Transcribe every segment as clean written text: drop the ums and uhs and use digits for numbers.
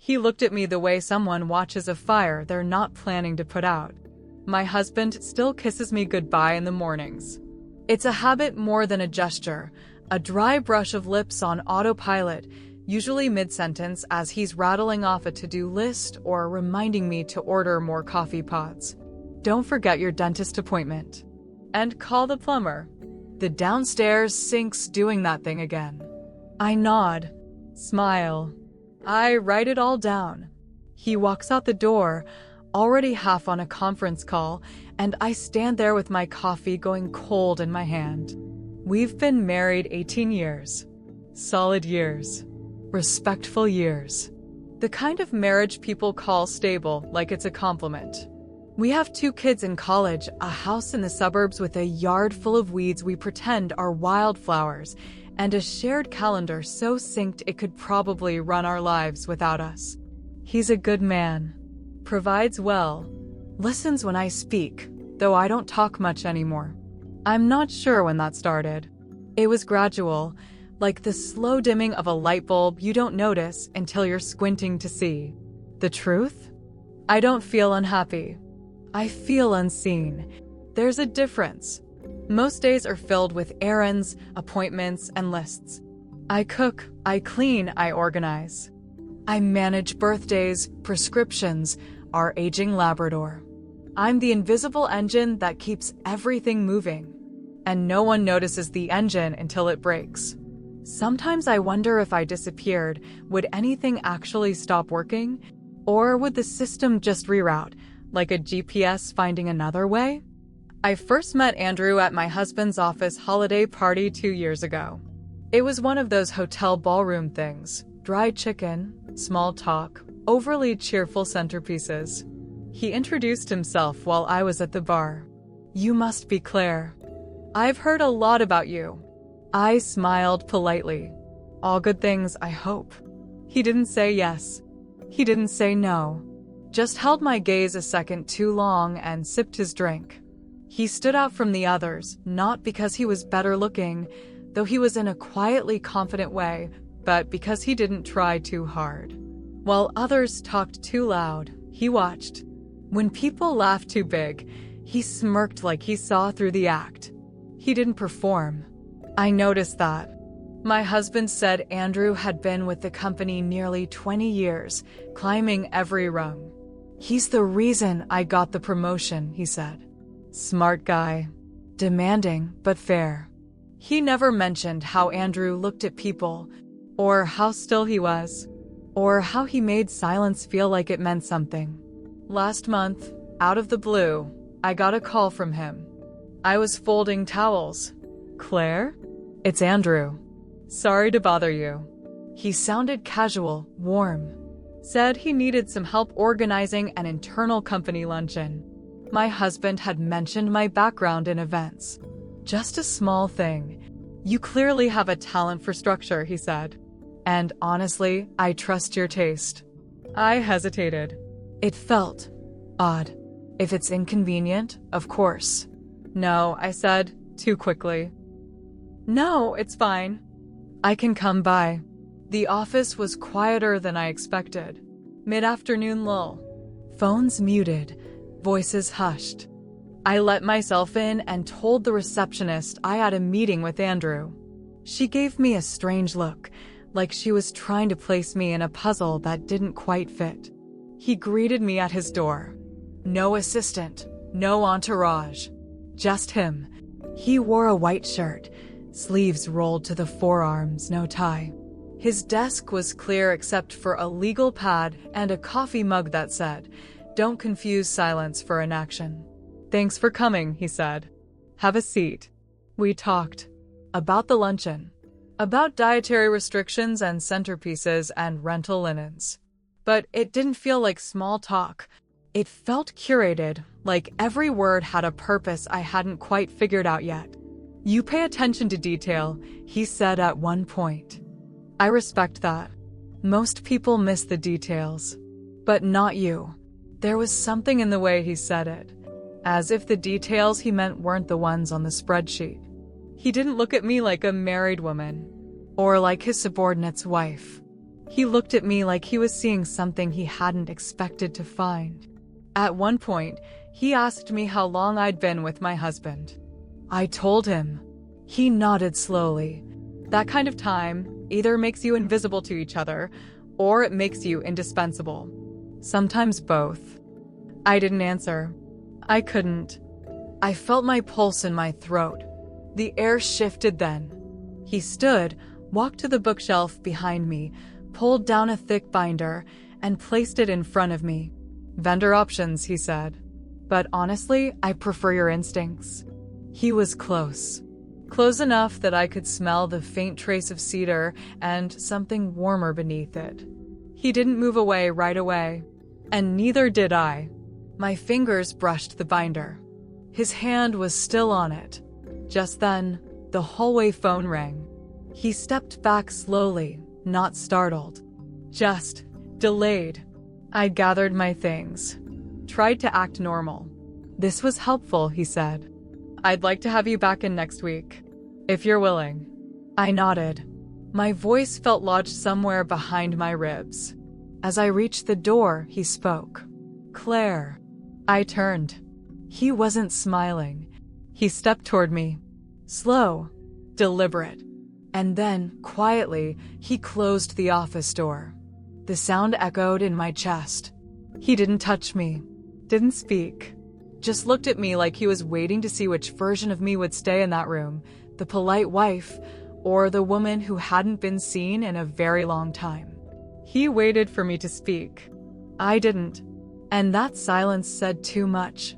He looked at me the way someone watches a fire they're not planning to put out. My husband still kisses me goodbye in the mornings. It's a habit more than a gesture, a dry brush of lips on autopilot, usually mid-sentence as he's rattling off a to-do list or reminding me to order more coffee pods. Don't forget your dentist appointment. And call the plumber. The downstairs sink's doing that thing again. I nod, smile. I write it all down. He walks out the door, already half on a conference call, and I stand there with my coffee going cold in my hand. We've been married 18 years. Solid years. Respectful years. The kind of marriage people call stable, like it's a compliment. We have 2 kids in college, a house in the suburbs with a yard full of weeds we pretend are wildflowers, and a shared calendar so synced it could probably run our lives without us. He's a good man. Provides well. Listens when I speak, though I don't talk much anymore. I'm not sure when that started. It was gradual, like the slow dimming of a light bulb you don't notice until you're squinting to see. The truth? I don't feel unhappy. I feel unseen. There's a difference. Most days are filled with errands, appointments, and lists. I cook, I clean, I organize. I manage birthdays, prescriptions, our aging Labrador. I'm the invisible engine that keeps everything moving. And no one notices the engine until it breaks. Sometimes I wonder if I disappeared, would anything actually stop working? Or would the system just reroute, like a GPS finding another way? I first met Andrew at my husband's office holiday party 2 years ago. It was one of those hotel ballroom things, dried chicken, small talk, overly cheerful centerpieces. He introduced himself while I was at the bar. You must be Claire. I've heard a lot about you. I smiled politely. All good things, I hope. He didn't say yes. He didn't say no. Just held my gaze a second too long and sipped his drink. He stood out from the others, not because he was better looking, though he was in a quietly confident way, but because he didn't try too hard. While others talked too loud, he watched. When people laughed too big, he smirked like he saw through the act. He didn't perform. I noticed that. My husband said Andrew had been with the company nearly 20 years, climbing every rung. He's the reason I got the promotion, he said. Smart guy. Demanding, but fair. He never mentioned how Andrew looked at people, or how still he was, or how he made silence feel like it meant something. Last month, out of the blue, I got a call from him. I was folding towels. Claire? It's Andrew. Sorry to bother you. He sounded casual, warm. Said he needed some help organizing an internal company luncheon. My husband had mentioned my background in events. Just a small thing. You clearly have a talent for structure, he said. And honestly, I trust your taste. I hesitated. It felt odd. If it's inconvenient, of course. No, I said, too quickly. No, it's fine. I can come by. The office was quieter than I expected. Mid-afternoon lull. Phones muted, voices hushed. I let myself in and told the receptionist I had a meeting with Andrew. She gave me a strange look, like she was trying to place me in a puzzle that didn't quite fit. He greeted me at his door. No assistant, no entourage. Just him. He wore a white shirt, sleeves rolled to the forearms, no tie. His desk was clear except for a legal pad and a coffee mug that said, "Don't confuse silence for inaction." "Thanks for coming," he said. "Have a seat." We talked. About the luncheon. About dietary restrictions and centerpieces and rental linens. But it didn't feel like small talk. It felt curated, like every word had a purpose I hadn't quite figured out yet. "You pay attention to detail," he said at one point. I respect that. Most people miss the details. But not you. There was something in the way he said it. As if the details he meant weren't the ones on the spreadsheet. He didn't look at me like a married woman. Or like his subordinate's wife. He looked at me like he was seeing something he hadn't expected to find. At one point, he asked me how long I'd been with my husband. I told him. He nodded slowly. That kind of time either makes you invisible to each other, or it makes you indispensable. Sometimes both. I didn't answer. I couldn't. I felt my pulse in my throat. The air shifted then. He stood, walked to the bookshelf behind me, pulled down a thick binder, and placed it in front of me. Vendor options, he said. But honestly, I prefer your instincts. He was close. Close enough that I could smell the faint trace of cedar and something warmer beneath it. He didn't move away right away, and neither did I. My fingers brushed the binder. His hand was still on it. Just then, the hallway phone rang. He stepped back slowly, not startled. Just delayed. I gathered my things. Tried to act normal. This was helpful, he said. I'd like to have you back in next week, if you're willing. I nodded. My voice felt lodged somewhere behind my ribs. As I reached the door, he spoke. Claire. I turned. He wasn't smiling. He stepped toward me. Slow, deliberate. And then, quietly, he closed the office door. The sound echoed in my chest. He didn't touch me, didn't speak. Just looked at me like he was waiting to see which version of me would stay in that room, the polite wife or the woman who hadn't been seen in a very long time. He waited for me to speak. I didn't. And that silence said too much.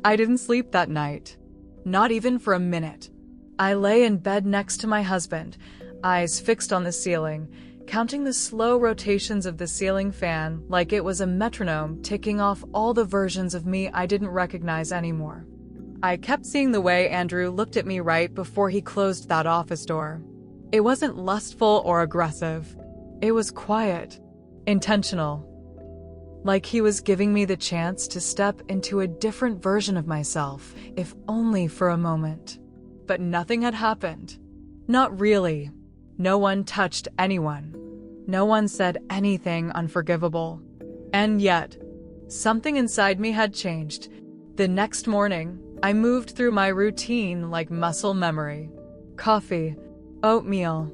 I didn't sleep that night. Not even for a minute. I lay in bed next to my husband, eyes fixed on the ceiling, counting the slow rotations of the ceiling fan like it was a metronome ticking off all the versions of me I didn't recognize anymore. I kept seeing the way Andrew looked at me right before he closed that office door. It wasn't lustful or aggressive. It was quiet, intentional. Like he was giving me the chance to step into a different version of myself, if only for a moment. But nothing had happened. Not really. No one touched anyone. No one said anything unforgivable. And yet, something inside me had changed. The next morning, I moved through my routine like muscle memory. Coffee, oatmeal,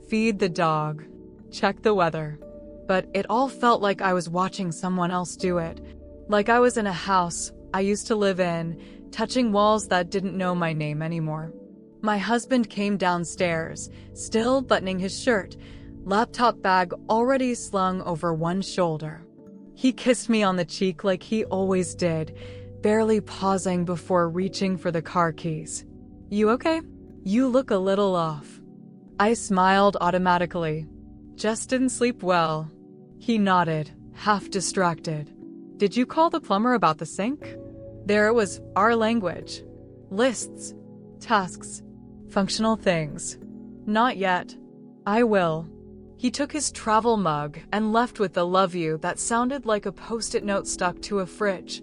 feed the dog, check the weather. But it all felt like I was watching someone else do it. Like I was in a house I used to live in, touching walls that didn't know my name anymore. My husband came downstairs, still buttoning his shirt, laptop bag already slung over one shoulder. He kissed me on the cheek like he always did, barely pausing before reaching for the car keys. You okay? You look a little off. I smiled automatically. Just didn't sleep well. He nodded, half distracted. Did you call the plumber about the sink? There it was, our language. Lists, tasks, functional things. Not yet. I will. He took his travel mug and left with the love you that sounded like a post-it note stuck to a fridge.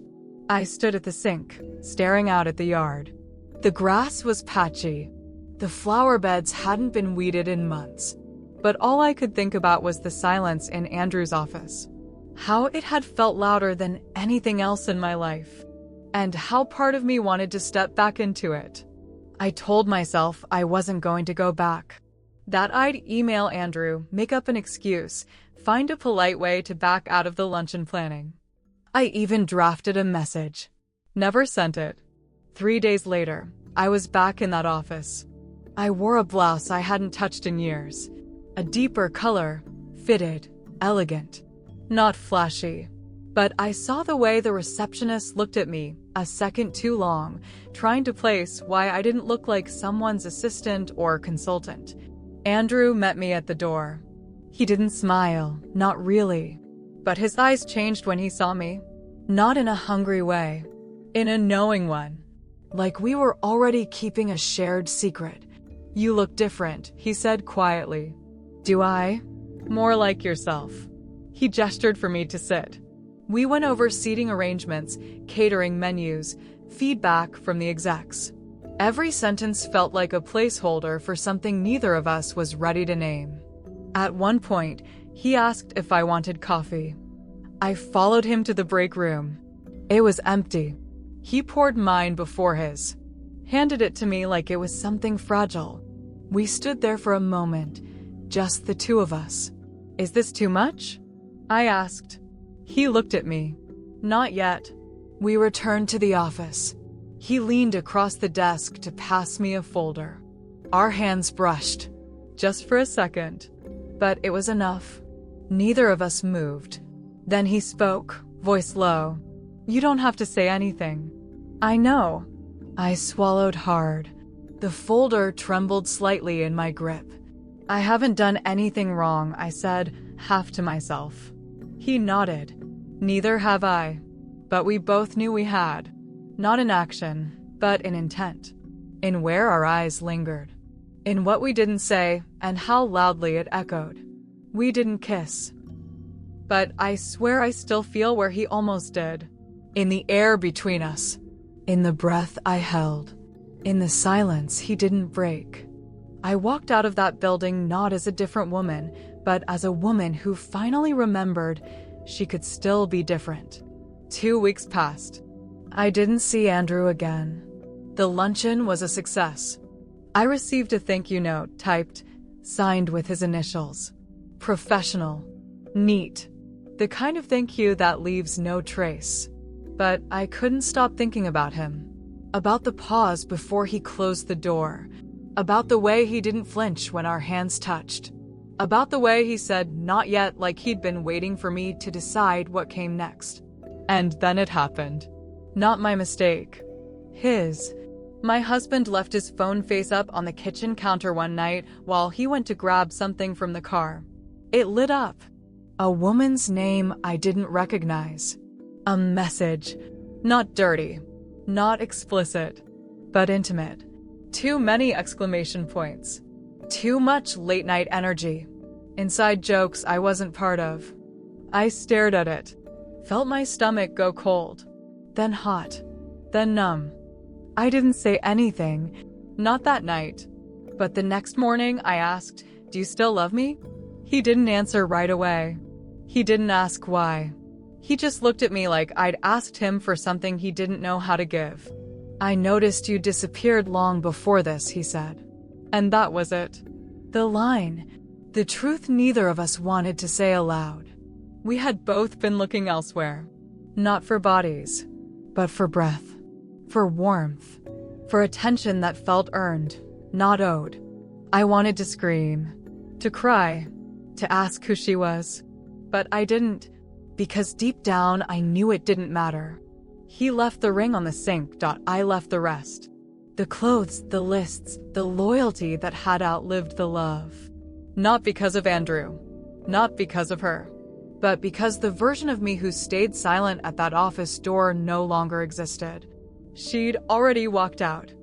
I stood at the sink, staring out at the yard. The grass was patchy. The flower beds hadn't been weeded in months. But all I could think about was the silence in Andrew's office. How it had felt louder than anything else in my life. And how part of me wanted to step back into it. I told myself I wasn't going to go back. That I'd email Andrew, make up an excuse, find a polite way to back out of the luncheon planning. I even drafted a message. Never sent it. 3 days later, I was back in that office. I wore a blouse I hadn't touched in years. A deeper color, fitted, elegant. Not flashy. But I saw the way the receptionist looked at me, a second too long, trying to place why I didn't look like someone's assistant or consultant. Andrew met me at the door. He didn't smile, not really. But his eyes changed when he saw me. Not in a hungry way. In a knowing one. Like we were already keeping a shared secret. You look different, he said quietly. Do I? More like yourself. He gestured for me to sit. We went over seating arrangements, catering menus, feedback from the execs. Every sentence felt like a placeholder for something neither of us was ready to name. At one point, He asked if I wanted coffee. I followed him to the break room. It was empty. He poured mine before his, handed it to me like it was something fragile. We stood there for a moment, just the two of us. Is this too much? I asked. He looked at me. Not yet. We returned to the office. He leaned across the desk to pass me a folder. Our hands brushed, just for a second, but it was enough. Neither of us moved. Then he spoke, voice low. You don't have to say anything. I know. I swallowed hard. The folder trembled slightly in my grip. I haven't done anything wrong, I said, half to myself. He nodded. Neither have I. But we both knew we had. Not in action, but in intent. In where our eyes lingered. In what we didn't say, and how loudly it echoed. We didn't kiss. But I swear I still feel where he almost did. In the air between us. In the breath I held. In the silence he didn't break. I walked out of that building not as a different woman, but as a woman who finally remembered she could still be different. 2 weeks passed. I didn't see Andrew again. The luncheon was a success. I received a thank you note typed, signed with his initials. Professional. Neat. The kind of thank you that leaves no trace. But I couldn't stop thinking about him. About the pause before he closed the door. About the way he didn't flinch when our hands touched. About the way he said not yet like he'd been waiting for me to decide what came next. And then it happened. Not my mistake. His. My husband left his phone face up on the kitchen counter one night while he went to grab something from the car. It lit up. A woman's name I didn't recognize. A message. Not dirty. Not explicit. But intimate. Too many exclamation points. Too much late-night energy. Inside jokes I wasn't part of. I stared at it. Felt my stomach go cold. Then hot. Then numb. I didn't say anything. Not that night. But the next morning I asked, "Do you still love me?" He didn't answer right away. He didn't ask why. He just looked at me like I'd asked him for something he didn't know how to give. "I noticed you disappeared long before this," he said. And that was it. The line. The truth neither of us wanted to say aloud. We had both been looking elsewhere. Not for bodies, but for breath. For warmth. For attention that felt earned, not owed. I wanted to scream. To cry. To ask who she was. But I didn't. Because deep down I knew it didn't matter. He left the ring on the sink. I left the rest. The clothes, the lists, the loyalty that had outlived the love. Not because of Andrew. Not because of her. But because the version of me who stayed silent at that office door no longer existed. She'd already walked out.